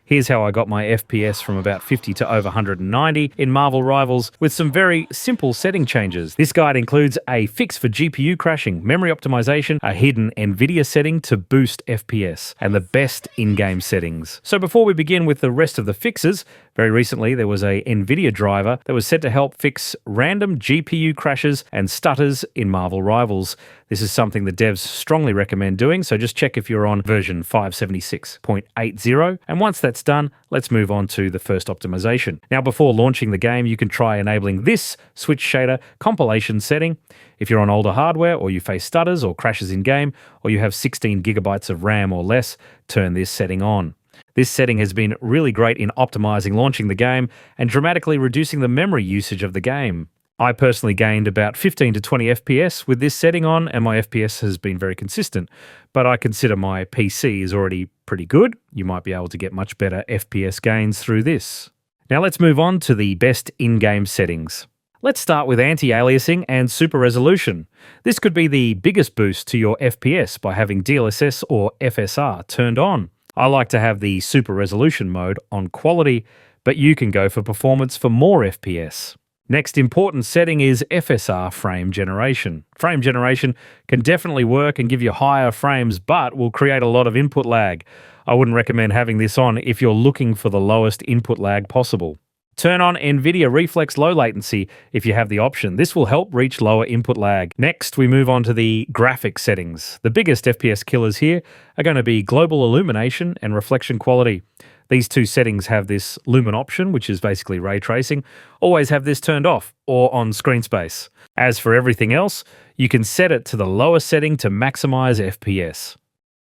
Here's how I got my FPS from about 50 to over 190 in Marvel Rivals with some very simple setting changes. This guide includes a fix for GPU crashing, memory optimization, a hidden NVIDIA setting to boost FPS, and the best in-game settings. So before we begin with the rest of the fixes, very recently there was a NVIDIA driver that was set to help fix random GPU crashes and stutters in Marvel Rivals. This is something the devs strongly recommend doing, so just check if you're on version 576.80. And once that's done, let's move on to the first optimization. Now, before launching the game, you can try enabling this switch shader compilation setting. If you're on older hardware, or you face stutters or crashes in game, or you have 16 gigabytes of RAM or less, turn this setting on. This setting has been really great in optimizing launching the game and dramatically reducing the memory usage of the game. I personally gained about 15 to 20 FPS with this setting on, and my FPS has been very consistent, but I consider my PC is already pretty good. You might be able to get much better FPS gains through this. Now let's move on to the best in-game settings. Let's start with anti-aliasing and super resolution. This could be the biggest boost to your FPS by having DLSS or FSR turned on. I like to have the super resolution mode on quality, but you can go for performance for more FPS. Next important setting is FSR frame generation. Frame generation can definitely work and give you higher frames, but will create a lot of input lag. I wouldn't recommend having this on if you're looking for the lowest input lag possible. Turn on NVIDIA Reflex Low Latency if you have the option. This will help reach lower input lag. Next, we move on to the graphics settings. The biggest FPS killers here are going to be global illumination and reflection quality. These two settings have this lumen option, which is basically ray tracing. Always have this turned off or on screen space. As for everything else, you can set it to the lowest setting to maximize FPS.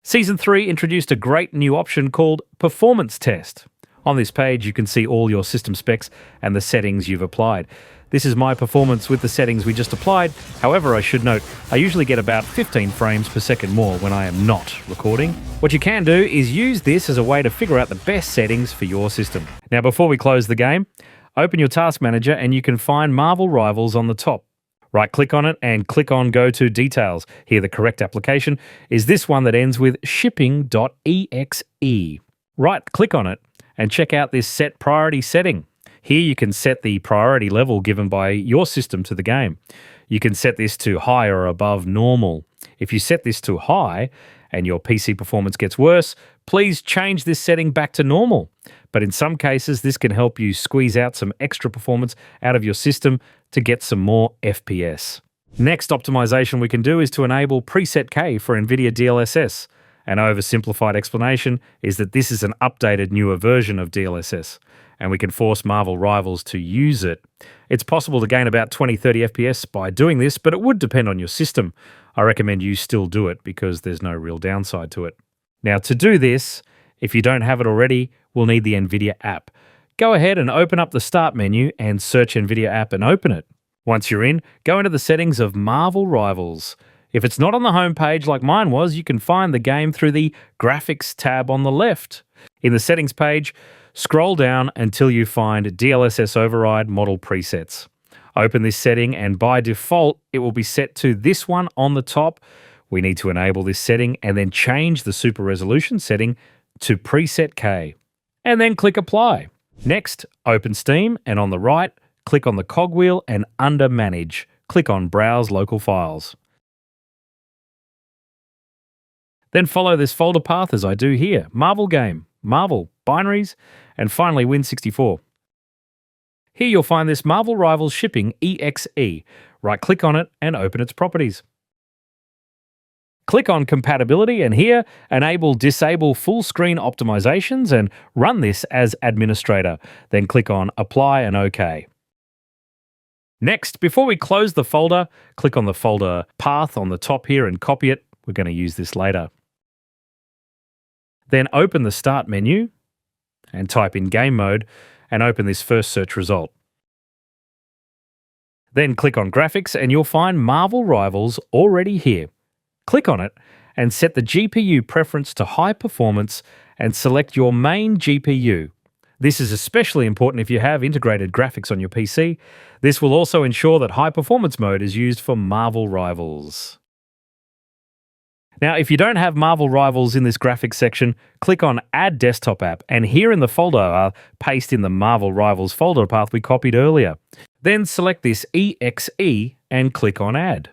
Season 3 introduced a great new option called Performance Test. On this page, you can see all your system specs and the settings you've applied. This is my performance with the settings we just applied. However, I should note, I usually get about 15 frames per second more when I am not recording. What you can do is use this as a way to figure out the best settings for your system. Now, before we close the game, open your task manager and you can find Marvel Rivals on the top. Right-click on it and click on Go to Details. Here, the correct application is this one that ends with shipping.exe. Right-click on it and check out this Set Priority setting. Here you can set the priority level given by your system to the game. You can set this to high or above normal. If you set this to high and your PC performance gets worse, please change this setting back to normal. But in some cases, this can help you squeeze out some extra performance out of your system to get some more FPS. Next optimization we can do is to enable preset K for NVIDIA DLSS. An oversimplified explanation is that this is an updated, newer version of DLSS, and we can force Marvel Rivals to use it. It's possible to gain about 20-30 FPS by doing this, but it would depend on your system. I recommend you still do it because there's no real downside to it. Now, to do this, if you don't have it already, we'll need the NVIDIA app. Go ahead and open up the Start menu and search NVIDIA app and open it. Once you're in, go into the settings of Marvel Rivals. If it's not on the home page like mine was, you can find the game through the Graphics tab on the left. In the Settings page, scroll down until you find DLSS Override Model Presets. Open this setting and by default, it will be set to this one on the top. We need to enable this setting and then change the Super Resolution setting to Preset K. And then click Apply. Next, open Steam and on the right, click on the cogwheel and under Manage, click on Browse Local Files. Then follow this folder path as I do here, Marvel Game, Marvel, Binaries, and finally Win64. Here you'll find this Marvel Rivals Shipping EXE. Right-click on it and open its properties. Click on Compatibility and here, Disable Fullscreen Optimizations and run this as administrator. Then click on Apply and OK. Next, before we close the folder, click on the folder path on the top here and copy it. We're going to use this later. Then open the Start menu and type in Game Mode and open this first search result. Then click on Graphics and you'll find Marvel Rivals already here. Click on it and set the GPU preference to high performance and select your main GPU. This is especially important if you have integrated graphics on your PC. This will also ensure that high performance mode is used for Marvel Rivals. Now, if you don't have Marvel Rivals in this graphics section, click on Add Desktop App, and here in the folder paste in the Marvel Rivals folder path we copied earlier. Then select this EXE and click on Add.